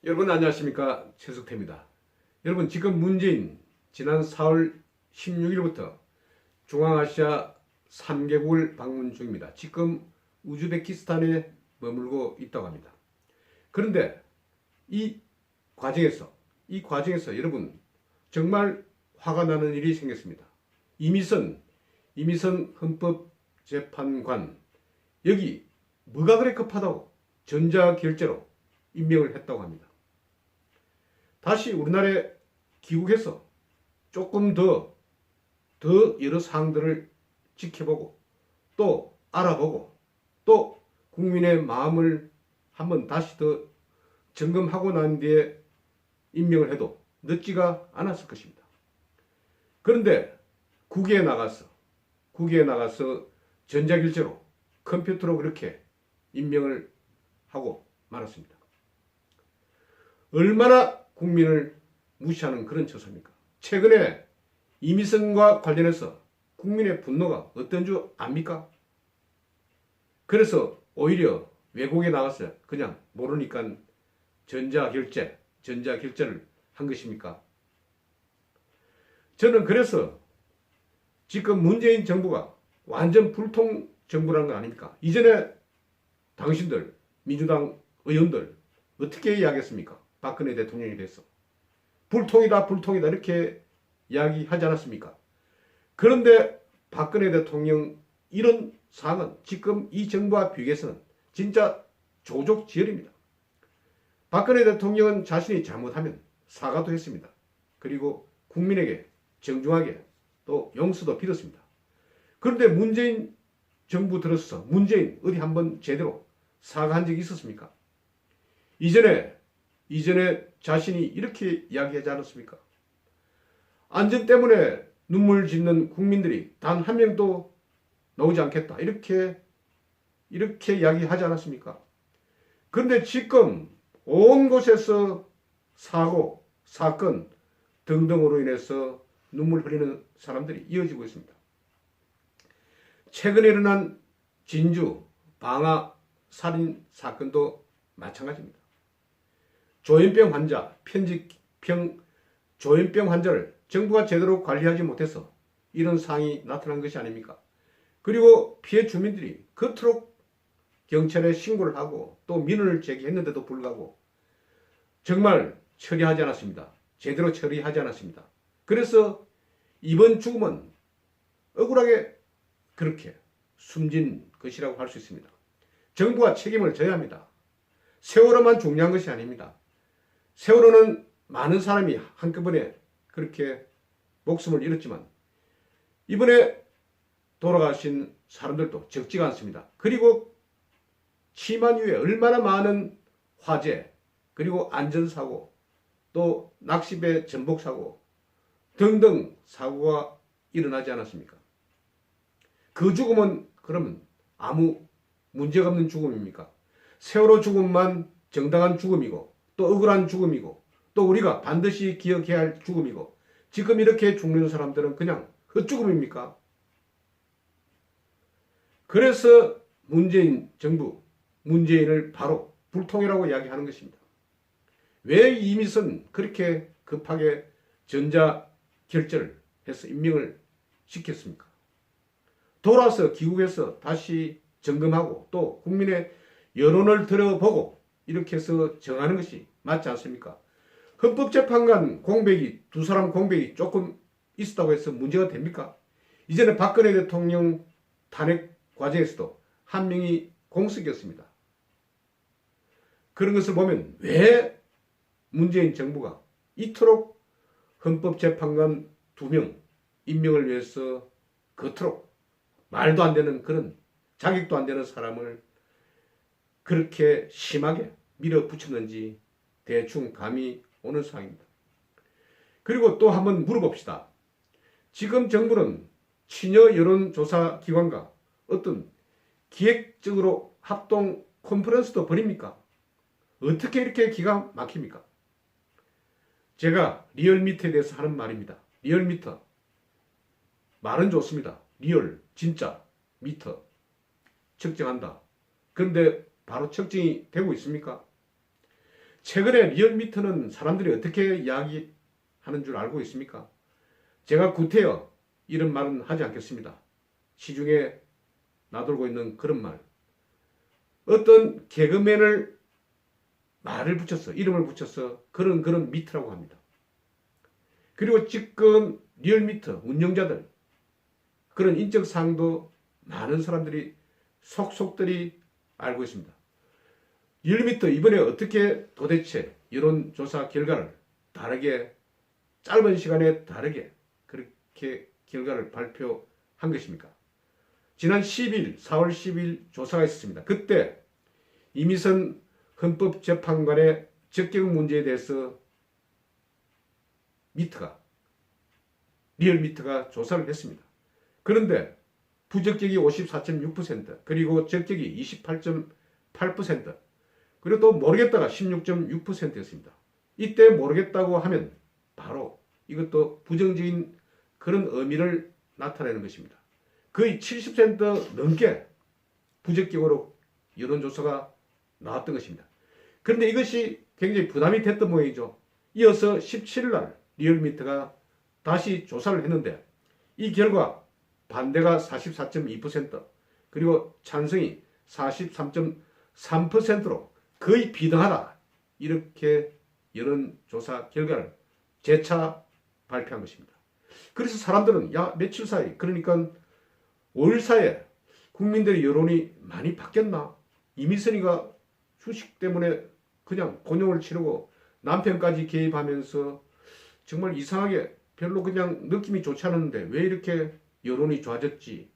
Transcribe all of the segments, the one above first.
여러분 안녕하십니까, 최석태입니다. 여러분, 지금 문재인 지난 4월 16일부터 중앙아시아 3개국을 방문 중입니다. 지금 우즈베키스탄에 머물고 있다고 합니다. 그런데 이 과정에서 여러분 정말 화가 나는 일이 생겼습니다. 이미선 헌법재판관, 여기 뭐가 그래 급하다고 전자결제로 임명을 했다고 합니다. 다시 우리나라에 귀국해서 조금 더 여러 사항들을 지켜보고 또 알아보고 또 국민의 마음을 한번 다시 더 점검하고 난 뒤에 임명을 해도 늦지가 않았을 것입니다. 그런데 국외에 나가서 전자결제로 컴퓨터로 그렇게 임명을 하고 말았습니다. 얼마나 국민을 무시하는 그런 처사입니까? 최근에 이미선과 관련해서 국민의 분노가 어떤 줄 압니까? 그래서 오히려 외국에 나가서 그냥 모르니까 전자결제를 한 것입니까? 저는 그래서 지금 문재인 정부가 완전 불통 정부라는 거 아닙니까? 이전에 당신들 민주당 의원들 어떻게 이야기했습니까? 박근혜 대통령에 대해서 불통이다 이렇게 이야기하지 않았습니까? 그런데 박근혜 대통령 이런 사항은 지금 이 정부와 비교해서는 진짜 조족지혈입니다. 박근혜 대통령은 자신이 잘못하면 사과도 했습니다. 그리고 국민에게 정중하게 또 용서도 빌었습니다. 그런데 문재인 정부 들어서 문재인 어디 한번 제대로 사과한 적이 있었습니까? 이전에 자신이 이렇게 이야기하지 않았습니까? 안전 때문에 눈물 짓는 국민들이 단 한 명도 나오지 않겠다. 이렇게 이야기하지 않았습니까? 그런데 지금 온 곳에서 사고, 사건 등등으로 인해서 눈물 흘리는 사람들이 이어지고 있습니다. 최근에 일어난 진주 방화 살인 사건도 마찬가지입니다. 조현병 환자를 정부가 제대로 관리하지 못해서 이런 상황이 나타난 것이 아닙니까? 그리고 피해 주민들이 그토록 경찰에 신고를 하고 또 민원을 제기했는데도 불구하고 정말 처리하지 않았습니다. 제대로 처리하지 않았습니다. 그래서 이번 죽음은 억울하게 그렇게 숨진 것이라고 할 수 있습니다. 정부가 책임을 져야 합니다. 세월호만 중요한 것이 아닙니다. 세월호는 많은 사람이 한꺼번에 그렇게 목숨을 잃었지만 이번에 돌아가신 사람들도 적지가 않습니다. 그리고 치만 이후에 얼마나 많은 화재, 그리고 안전사고, 또 낚시배 전복사고 등등 사고가 일어나지 않았습니까? 그 죽음은 그러면 아무 문제가 없는 죽음입니까? 세월호 죽음만 정당한 죽음이고 또 억울한 죽음이고 또 우리가 반드시 기억해야 할 죽음이고 지금 이렇게 죽는 사람들은 그냥 헛죽음입니까? 그래서 문재인 정부, 문재인을 바로 불통이라고 이야기하는 것입니다. 왜 이미선 그렇게 급하게 전자결제를 해서 임명을 시켰습니까? 돌아서 귀국해서 다시 점검하고 또 국민의 여론을 들어보고 이렇게 해서 정하는 것이 맞지 않습니까? 헌법재판관 공백이 두 사람 공백이 조금 있었다고 해서 문제가 됩니까? 이전에 박근혜 대통령 탄핵 과정에서도 한 명이 공석이었습니다. 그런 것을 보면 왜 문재인 정부가 이토록 헌법재판관 2명 임명을 위해서 그토록 말도 안 되는 그런 자격도 안 되는 사람을 그렇게 심하게 밀어붙였는지 대충 감이 오는 상황입니다. 그리고 또 한번 물어봅시다. 지금 정부는 친여 여론조사 기관과 어떤 기획적으로 합동 컨퍼런스도 벌입니까? 어떻게 이렇게 기가 막힙니까? 제가 리얼미터에 대해서 하는 말입니다. 리얼미터. 말은 좋습니다. 리얼, 진짜, 미터. 측정한다. 그런데 바로 측정이 되고 있습니까? 최근에 리얼미터는 사람들이 어떻게 이야기하는 줄 알고 있습니까? 제가 구태여 이런 말은 하지 않겠습니다. 시중에 나돌고 있는 그런 말. 어떤 개그맨을 말을 붙여서 이름을 붙여서 그런 미터라고 합니다. 그리고 지금 리얼미터 운영자들 그런 인적 사항도 많은 사람들이 속속들이 알고 있습니다. 리얼미터 이번에 어떻게 도대체 여론조사 결과를 다르게 짧은 시간에 다르게 그렇게 결과를 발표한 것입니까? 지난 10일 4월 10일 조사가 있었습니다. 그때 이미선 헌법재판관의 적격 문제에 대해서 리얼미터가 조사를 했습니다. 그런데 부적격이 54.6% 그리고 적격이 28.8% 그리고 또 모르겠다가 16.6%였습니다. 이때 모르겠다고 하면 바로 이것도 부정적인 그런 의미를 나타내는 것입니다. 거의 70% 넘게 부적격으로 여론조사가 나왔던 것입니다. 그런데 이것이 굉장히 부담이 됐던 모양이죠. 이어서 17일 날 리얼미터가 다시 조사를 했는데 이 결과 반대가 44.2% 그리고 찬성이 43.3%로 거의 비등하다. 이렇게 여론조사 결과를 재차 발표한 것입니다. 그래서 사람들은 며칠 사이 그러니까 5일 사이에 국민들의 여론이 많이 바뀌었나? 이미선이가 주식 때문에 그냥 곤욕을 치르고 남편까지 개입하면서 정말 이상하게 별로 그냥 느낌이 좋지 않았는데 왜 이렇게 여론이 좋아졌지?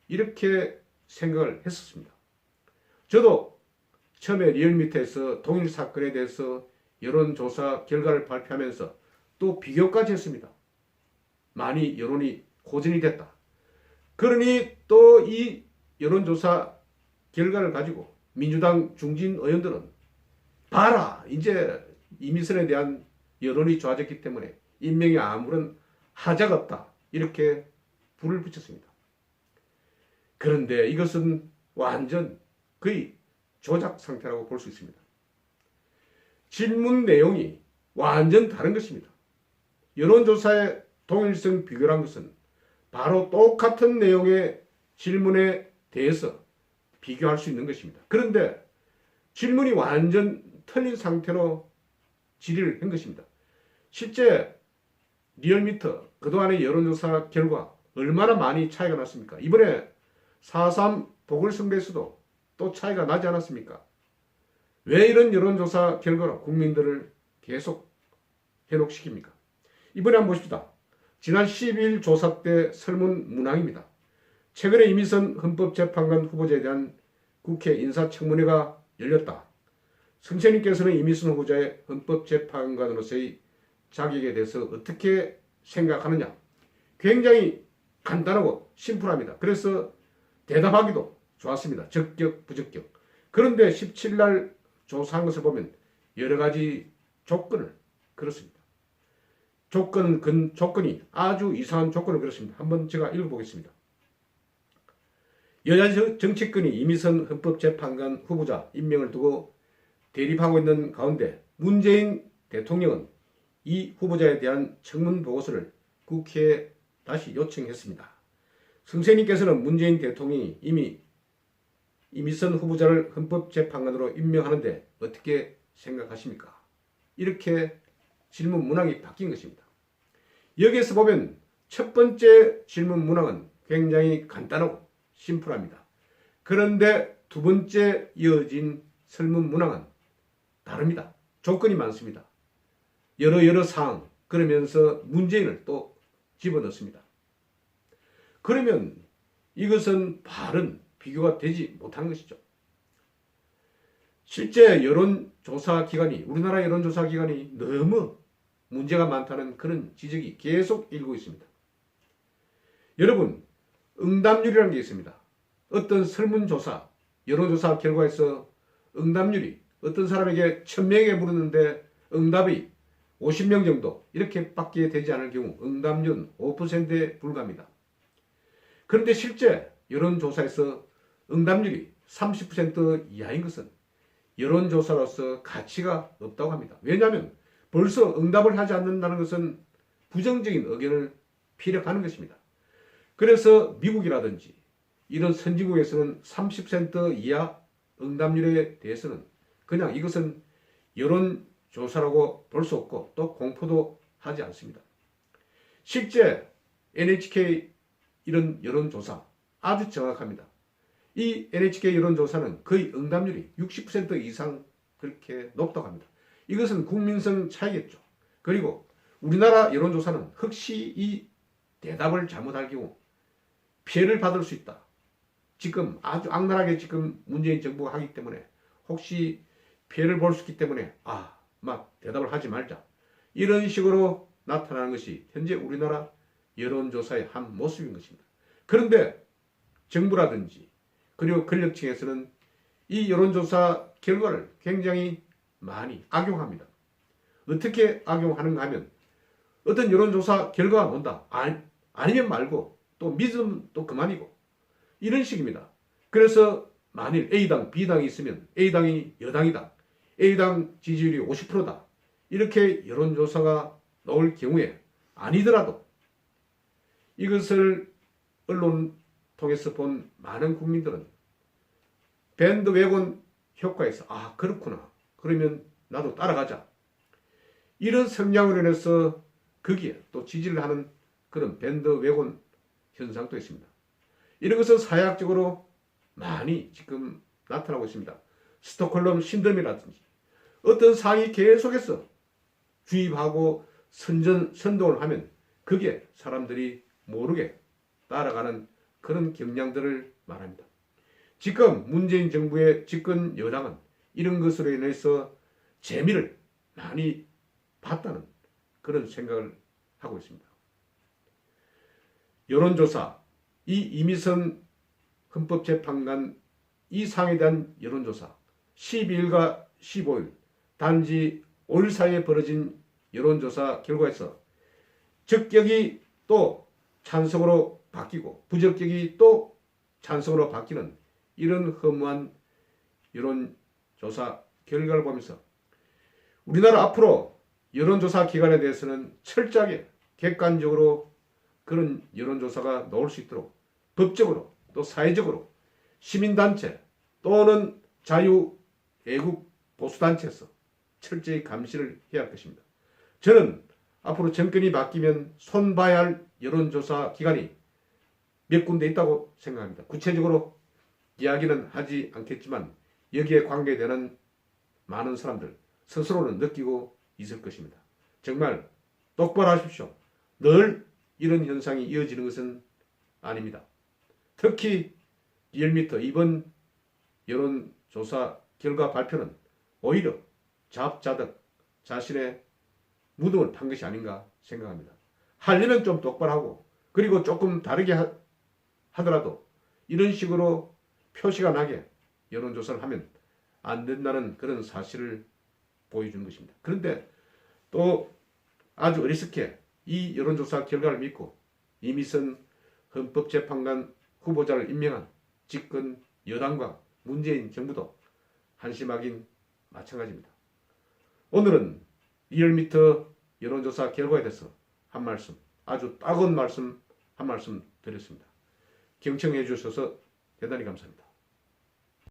이렇게 생각을 했었습니다. 저도 처음에 리얼미터에서 동일 사건에 대해서 여론조사 결과를 발표하면서 또 비교까지 했습니다. 많이 여론이 고전이 됐다. 그러니 또 이 여론조사 결과를 가지고 민주당 중진 의원들은 봐라 이제 이미선에 대한 여론이 좋아졌기 때문에 임명에 아무런 하자가 없다. 이렇게 불을 붙였습니다. 그런데 이것은 완전 거의 조작 상태라고 볼 수 있습니다. 질문 내용이 완전 다른 것입니다. 여론조사의 동일성 비교란 것은 바로 똑같은 내용의 질문에 대해서 비교할 수 있는 것입니다. 그런데 질문이 완전 틀린 상태로 질의를 한 것입니다. 실제 리얼미터 그동안의 여론조사 결과 얼마나 많이 차이가 났습니까? 이번에 4.3 보궐선거에서도 또 차이가 나지 않았습니까? 왜 이런 여론조사 결과로 국민들을 계속 현혹시킵니까? 이번에 한번 보십시다. 지난 12일 조사 때 설문 문항입니다. 최근에 이미선 헌법재판관 후보자에 대한 국회 인사청문회가 열렸다. 성채님께서는 이미선 후보자의 헌법재판관으로서의 자격에 대해서 어떻게 생각하느냐? 굉장히 간단하고 심플합니다. 그래서 대답하기도 좋았습니다. 적격, 부적격. 그런데 17일 날 조사한 것을 보면 여러 가지 조건을 걸었습니다. 조건이 아주 이상한 조건을 걸었습니다. 한번 제가 읽어보겠습니다. 여야 정치권이 이미선 헌법재판관 후보자 임명을 두고 대립하고 있는 가운데 문재인 대통령은 이 후보자에 대한 청문 보고서를 국회에 다시 요청했습니다. 성세님께서는 문재인 대통령이 이미 이미선 후보자를 헌법재판관으로 임명하는데 어떻게 생각하십니까? 이렇게 질문 문항이 바뀐 것입니다. 여기에서 보면 첫 번째 질문 문항은 굉장히 간단하고 심플합니다. 그런데 두 번째 이어진 설문 문항은 다릅니다. 조건이 많습니다. 여러 사항 그러면서 문재인을 또 집어넣습니다. 그러면 이것은 바른 비교가 되지 못한 것이죠. 실제 여론조사 기관이 우리나라 여론조사 기관이 너무 문제가 많다는 그런 지적이 계속 일고 있습니다. 여러분 응답률이라는 게 있습니다. 어떤 설문조사 여론조사 결과에서 응답률이 어떤 사람에게 1000명에게 물었는데 응답이 50명 정도 이렇게 밖에 되지 않을 경우 응답률은 5%에 불과합니다. 그런데 실제 여론조사에서 응답률이 30% 이하인 것은 여론조사로서 가치가 없다고 합니다. 왜냐하면 벌써 응답을 하지 않는다는 것은 부정적인 의견을 피력하는 것입니다. 그래서 미국이라든지 이런 선진국에서는 30% 이하 응답률에 대해서는 그냥 이것은 여론조사라고 볼 수 없고 또 공포도 하지 않습니다. 실제 NHK 이런 여론조사 아주 정확합니다. 이 NHK 여론조사는 거의 응답률이 60% 이상 그렇게 높다고 합니다. 이것은 국민성 차이겠죠. 그리고 우리나라 여론조사는 혹시 이 대답을 잘못할 경우 피해를 받을 수 있다. 지금 아주 악랄하게 지금 문재인 정부가 하기 때문에 혹시 피해를 볼 수 있기 때문에 막 대답을 하지 말자. 이런 식으로 나타나는 것이 현재 우리나라 여론조사의 한 모습인 것입니다. 그런데 정부라든지 그리고 권력층에서는 이 여론조사 결과를 굉장히 많이 악용합니다. 어떻게 악용하는가 하면 어떤 여론조사 결과가 온다. 아니면 말고 또 믿으면 또 그만이고 이런 식입니다. 그래서 만일 A당, B당이 있으면 A당이 여당이다. A당 지지율이 50%다. 이렇게 여론조사가 나올 경우에 아니더라도 이것을 언론 통해서 본 많은 국민들은 밴드웨건 효과에서 그렇구나. 그러면 나도 따라가자. 이런 성향으로 인해서 거기에 또 지지를 하는 그런 밴드웨건 현상도 있습니다. 이런 것은 사회학적으로 많이 지금 나타나고 있습니다. 스톡홀름 신드롬이라든지 어떤 사항이 계속해서 주입하고 선동을 하면 그게 사람들이 모르게 따라가는 그런 경향들을 말합니다. 지금 문재인 정부의 집권 여당은 이런 것으로 인해서 재미를 많이 봤다는 그런 생각을 하고 있습니다. 여론조사, 이 이미선 헌법재판관 이 사항에 대한 여론조사 12일과 15일 단지 5일 사이에 벌어진 여론조사 결과에서 적격이 또 찬성으로 바뀌고 부적격이 또 찬성으로 바뀌는 이런 허무한 여론조사 결과를 보면서 우리나라 앞으로 여론조사 기관에 대해서는 철저하게 객관적으로 그런 여론조사가 나올 수 있도록 법적으로 또 사회적으로 시민단체 또는 자유애국 보수단체에서 철저히 감시를 해야 할 것입니다. 저는 앞으로 정권이 바뀌면 손봐야 할 여론조사 기관이 몇 군데 있다고 생각합니다. 구체적으로 이야기는 하지 않겠지만 여기에 관계되는 많은 사람들 스스로는 느끼고 있을 것입니다. 정말 똑바로 하십시오. 늘 이런 현상이 이어지는 것은 아닙니다. 특히 리얼미터 이번 여론조사 결과 발표는 오히려 자업자득 자신의 무덤을 판 것이 아닌가 생각합니다. 하려면 좀 똑바로 하고 그리고 조금 다르게 하더라도 이런 식으로 표시가 나게 여론조사를 하면 안 된다는 그런 사실을 보여주는 것입니다. 그런데 또 아주 어리석게 이 여론조사 결과를 믿고 이미선 헌법재판관 후보자를 임명한 집권 여당과 문재인 정부도 한심하긴 마찬가지입니다. 오늘은 리얼미터 여론조사 결과에 대해서 한 말씀, 아주 따가운 말씀 한 말씀 드렸습니다. 경청해 주셔서 대단히 감사합니다.